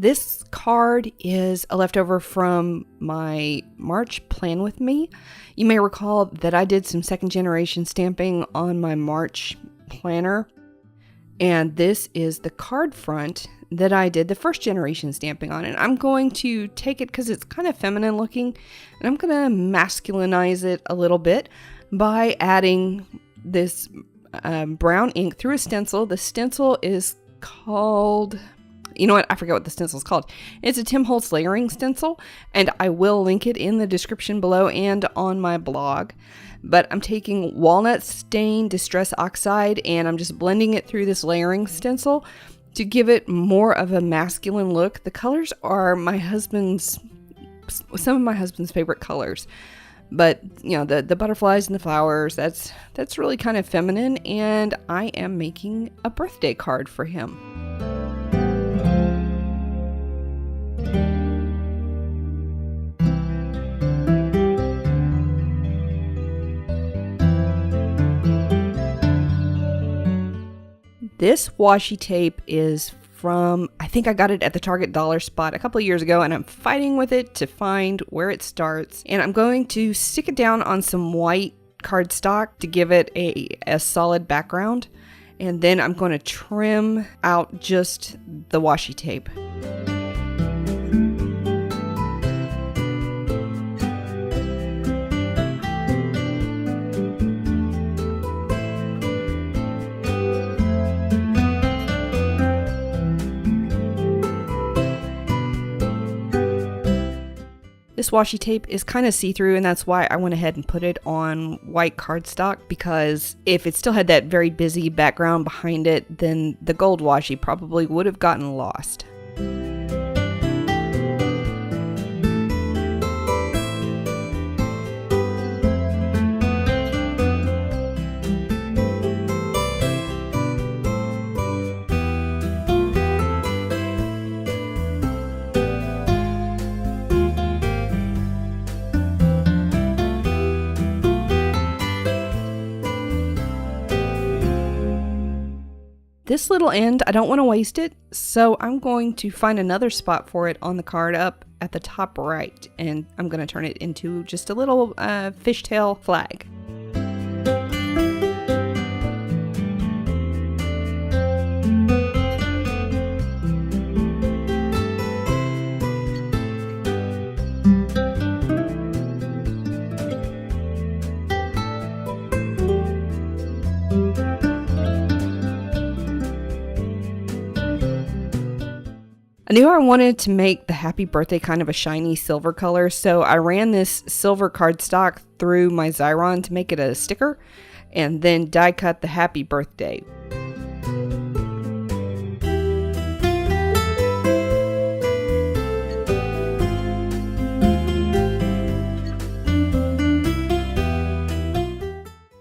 This card is a leftover from my March Plan With Me. You may recall that I did some second generation stamping on my March planner. And this is the card front that I did the first generation stamping on. And I'm going to take it because it's kind of feminine looking. And I'm going to masculinize it a little bit by adding this brown ink through a stencil. The stencil is called... You know what? I forget what the stencil is called. It's a Tim Holtz layering stencil, and I will link it in the description below and on my blog. But I'm taking Walnut Stain Distress Oxide, and I'm just blending it through this layering stencil to give it more of a masculine look. The colors are some of my husband's favorite colors. But, you know, the butterflies and the flowers, that's really kind of feminine, and I am making a birthday card for him. This washi tape is from, I think I got it at the Target dollar spot a couple of years ago, and I'm fighting with it to find where it starts. And I'm going to stick it down on some white cardstock to give it a solid background. And then I'm going to trim out just the washi tape. This washi tape is kind of see-through, and that's why I went ahead and put it on white cardstock, because if it still had that very busy background behind it, then the gold washi probably would have gotten lost. This little end, I don't want to waste it, so I'm going to find another spot for it on the card up at the top right, and I'm going to turn it into just a little fishtail flag. I knew I wanted to make the happy birthday kind of a shiny silver color, so I ran this silver cardstock through my Xyron to make it a sticker, and then die cut the happy birthday.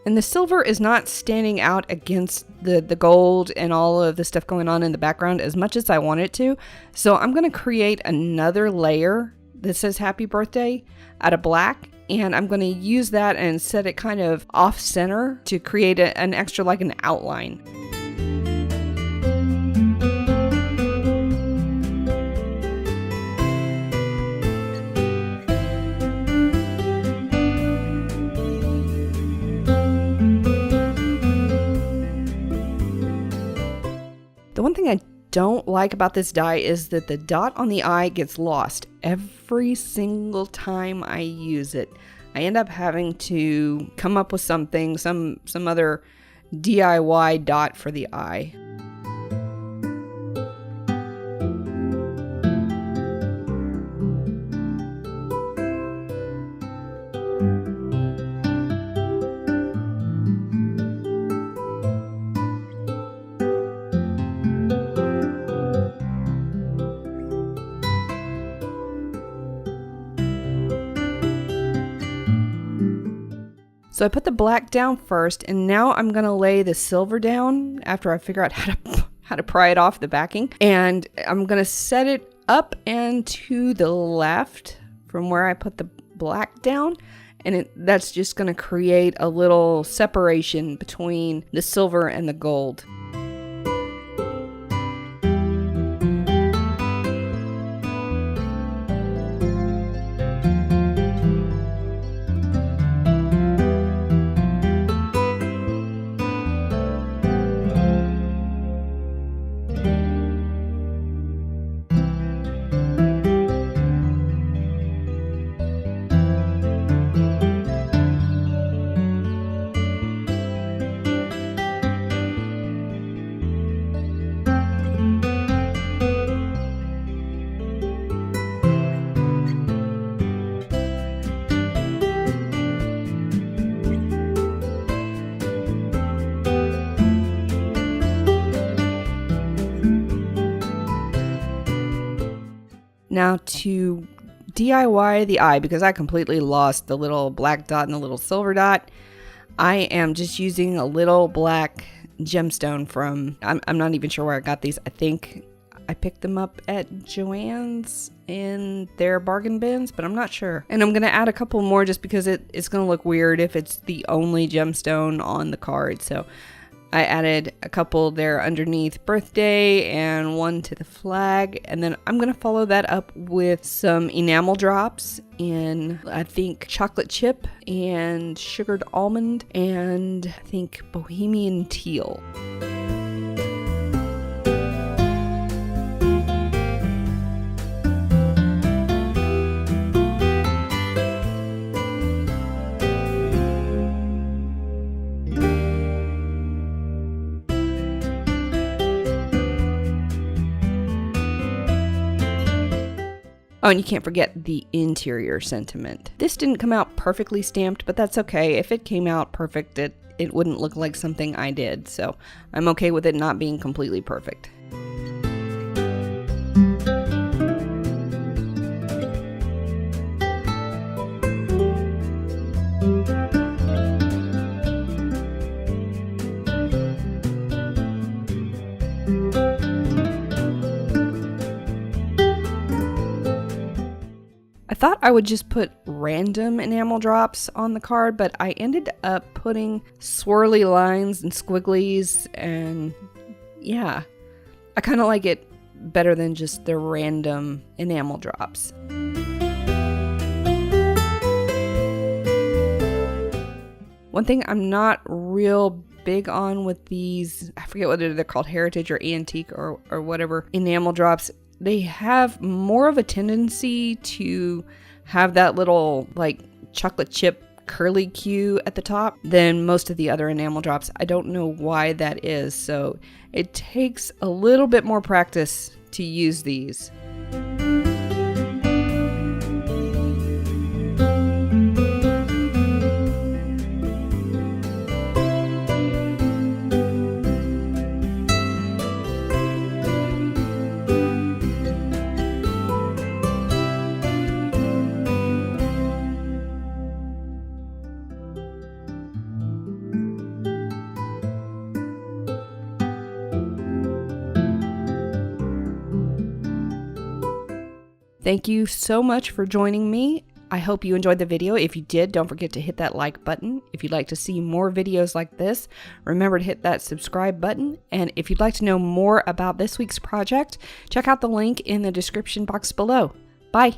And the silver is not standing out against the gold and all of the stuff going on in the background as much as I want it to. So I'm going to create another layer that says happy birthday out of black. And I'm going to use that and set it kind of off center to create an extra, like an outline. The one thing I don't like about this die is that the dot on the eye gets lost every single time I use it. I end up having to come up with something, some other DIY dot for the eye. So I put the black down first, and now I'm going to lay the silver down after I figure out how to pry it off the backing. And I'm going to set it up and to the left from where I put the black down. And that's just going to create a little separation between the silver and the gold. Now to DIY the eye, because I completely lost the little black dot and the little silver dot, I am just using a little black gemstone from, I'm not even sure where I got these. I think I picked them up at Joann's in their bargain bins, but I'm not sure. And I'm going to add a couple more just because it's going to look weird if it's the only gemstone on the card. So I added a couple there underneath birthday and one to the flag. And then I'm going to follow that up with some enamel drops in, I think, chocolate chip and sugared almond and I think bohemian teal. Oh, and you can't forget the interior sentiment. This didn't come out perfectly stamped, but that's okay. If it came out perfect, it wouldn't look like something I did. So I'm okay with it not being completely perfect. I thought I would just put random enamel drops on the card, but I ended up putting swirly lines and squigglies, and yeah, I kind of like it better than just the random enamel drops. One thing I'm not real big on with these, I forget whether they're called heritage or antique or whatever, enamel drops, they have more of a tendency to have that little like chocolate chip curly Q at the top than most of the other enamel drops. I don't know why that is, so it takes a little bit more practice to use these. Thank you so much for joining me. I hope you enjoyed the video. If you did, don't forget to hit that like button. If you'd like to see more videos like this, remember to hit that subscribe button. And if you'd like to know more about this week's project, check out the link in the description box below. Bye.